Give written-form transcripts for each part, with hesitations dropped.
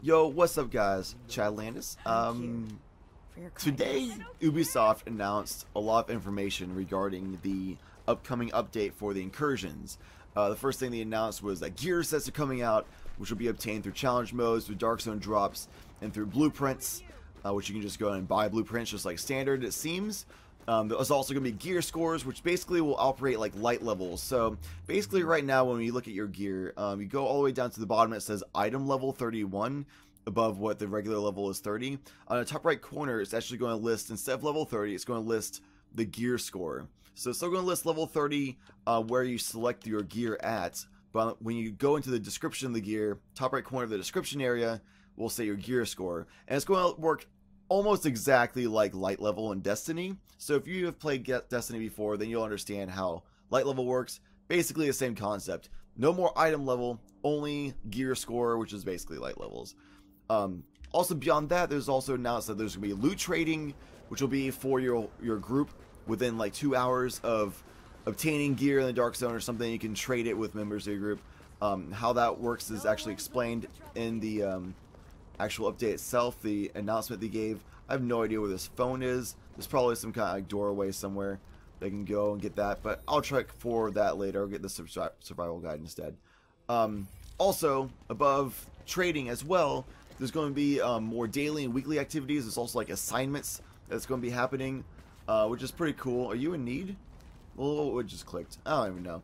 Yo, what's up guys? Chadlantis. Today Ubisoft announced a lot of information regarding the upcoming update for the incursions. The first thing they announced was that gear sets are coming out, which will be obtained through challenge modes, through Dark Zone drops, and through blueprints, which you can just go and buy blueprints just like standard, it seems. There's also going to be gear scores, which basically will operate like light levels. So basically right now when you look at your gear, you go all the way down to the bottom, it says item level 31 above what the regular level is 30. On the top right corner, it's actually going to list, instead of level 30, it's going to list the gear score. So it's still going to list level 30 where you select your gear at, but when you go into the description of the gear, top right corner of the description area will say your gear score. And it's going to work almost exactly like light level in Destiny. So if you have played Destiny before, then you'll understand how light level works. Basically the same concept. No more item level, only gear score, which is basically light levels. Also beyond that, there's also announced that there's going to be loot trading, which will be for your group within like 2 hours of obtaining gear in the Dark Zone or something. You can trade it with members of your group. How that works is actually explained in the actual update itself, the announcement they gave. I have no idea where this phone is. There's probably some kind of like doorway somewhere they can go and get that, but I'll check for that later. I'll get the survival guide instead. Also, above trading as well, there's going to be more daily and weekly activities. There's also like assignments that's going to be happening, which is pretty cool. Are you in need? Well, it just clicked. I don't even know.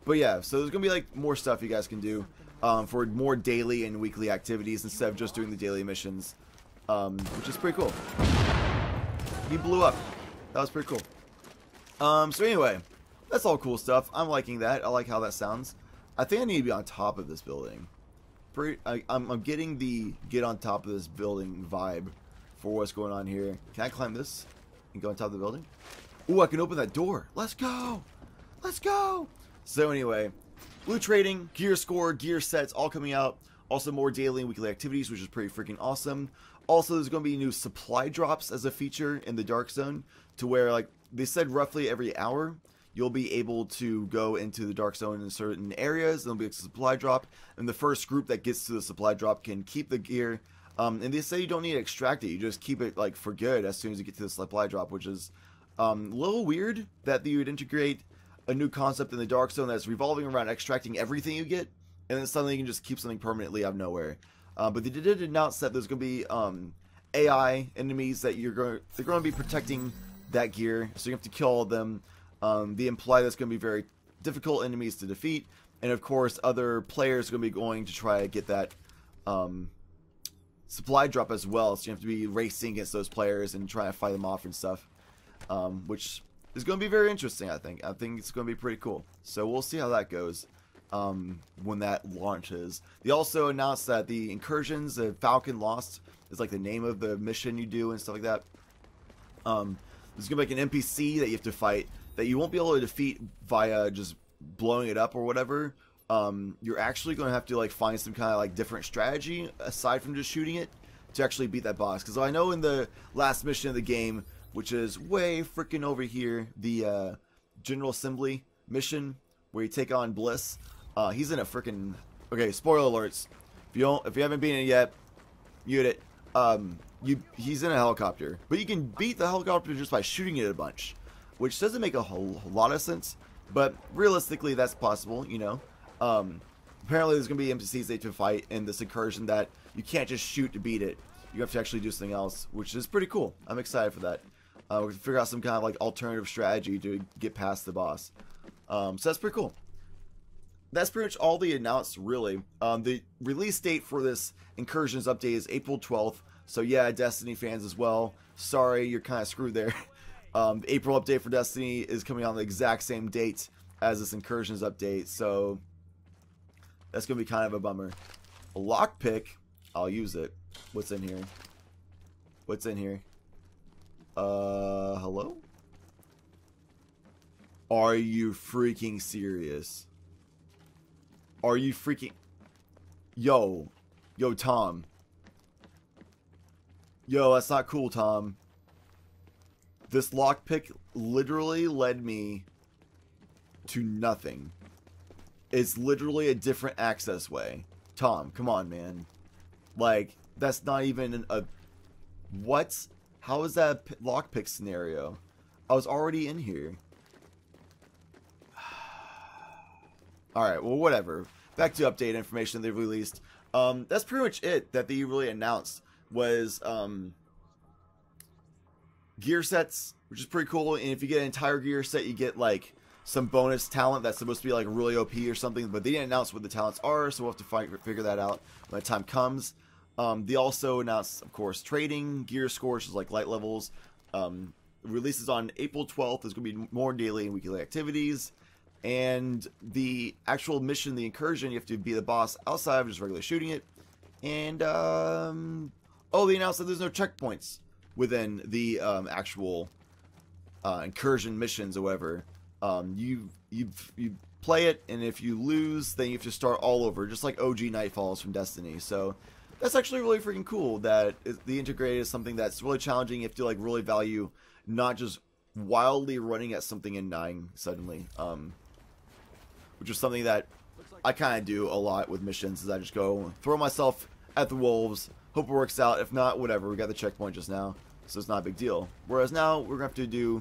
But yeah, so there's going to be like more stuff you guys can do for more daily and weekly activities instead of just doing the daily missions, which is pretty cool. He blew up. That was pretty cool. So anyway, that's all cool stuff. I'm liking that. I like how that sounds. I think I need to be on top of this building. I'm getting the get on top of this building vibe for what's going on here. Can I climb this and go on top of the building? Ooh, I can open that door. Let's go. Let's go. So anyway, loot trading, gear score, gear sets, all coming out. Also more daily and weekly activities, which is pretty freaking awesome. Also, there's going to be new supply drops as a feature in the Dark Zone, to where, like they said, roughly every hour you'll be able to go into the Dark Zone in certain areas. There'll be a supply drop, and the first group that gets to the supply drop can keep the gear. And they say you don't need to extract it; you just keep it like for good as soon as you get to the supply drop, which is a little weird that you would integrate a new concept in the Dark Zone that's revolving around extracting everything you get, and then suddenly you can just keep something permanently out of nowhere. But they did announce that there's going to be AI enemies that they're going to be protecting that gear, so you have to kill all of them. They imply that's going to be very difficult enemies to defeat, and of course other players are going to be going to try to get that supply drop as well, so you have to be racing against those players and try to fight them off and stuff, which is going to be very interesting. I think it's going to be pretty cool, so we'll see how that goes when that launches. They also announced that the incursions, the Falcon Lost is like the name of the mission you do and stuff like that. There's going to be like an NPC that you have to fight that you won't be able to defeat via just blowing it up or whatever. You're actually going to have to like find some kind of like different strategy aside from just shooting it to actually beat that boss. Because I know in the last mission of the game, which is way freaking over here, the General Assembly mission where you take on Bliss, he's in a freaking, okay, spoiler alerts, if you haven't beaten it yet, mute it. He's in a helicopter, but you can beat the helicopter just by shooting it a bunch, which doesn't make a whole lot of sense, but realistically that's possible, you know. Apparently there's going to be NPCs that you have to fight in this incursion that you can't just shoot to beat it. You have to actually do something else, which is pretty cool. I'm excited for that. We're going to figure out some kind of like alternative strategy to get past the boss. So that's pretty cool. That's pretty much all they announced, really. The release date for this Incursions update is April 12th. So yeah, Destiny fans as well. Sorry, you're kind of screwed there. The April update for Destiny is coming on the exact same date as this Incursions update. So that's going to be kind of a bummer. A lockpick, I'll use it. What's in here? What's in here? Hello? Are you freaking serious? Are you freaking... Yo, Tom. Yo, that's not cool, Tom. This lockpick literally led me to nothing. It's literally a different access way. Tom, come on, man. Like, that's not even a... What? How is that a lockpick scenario? I was already in here. Alright, well, whatever. Back to update information they've released. That's pretty much it that they really announced was gear sets, which is pretty cool. And if you get an entire gear set, you get like some bonus talent that's supposed to be like really OP or something. But they didn't announce what the talents are, so we'll have to figure that out when the time comes. They also announced, of course, trading gear scores, like light levels. Releases on April 12th. There's going to be more daily and weekly activities. And the actual mission, the incursion, you have to be the boss outside of just regular shooting it. And, oh, they announced that there's no checkpoints within the actual incursion missions or whatever. You play it, and if you lose, then you have to start all over, just like OG Nightfalls from Destiny. So that's actually really freaking cool that the integrated is something that's really challenging. You have to like really value not just wildly running at something and dying suddenly. Which is something that I kind of do a lot with missions, is I just go throw myself at the wolves, hope it works out. If not, whatever, we got the checkpoint just now, so it's not a big deal. Whereas now we're gonna have to do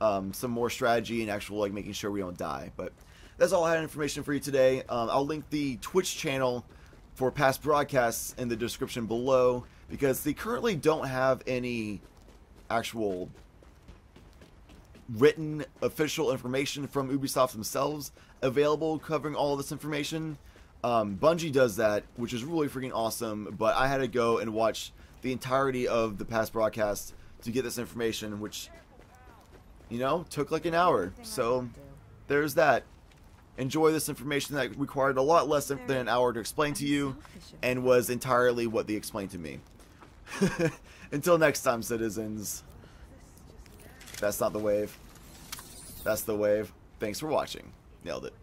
some more strategy and actual like making sure we don't die. But that's all I had information for you today. I'll link the Twitch channel for past broadcasts in the description below, because they currently don't have any actual written official information from Ubisoft themselves available covering all of this information. Bungie does that, which is really freaking awesome, but I had to go and watch the entirety of the past broadcast to get this information, which, you know, took like an hour. So there's that. Enjoy this information that required a lot less than an hour to explain to you and was entirely what they explained to me. Until next time, citizens. That's not the wave. That's the wave. Thanks for watching. Nailed it.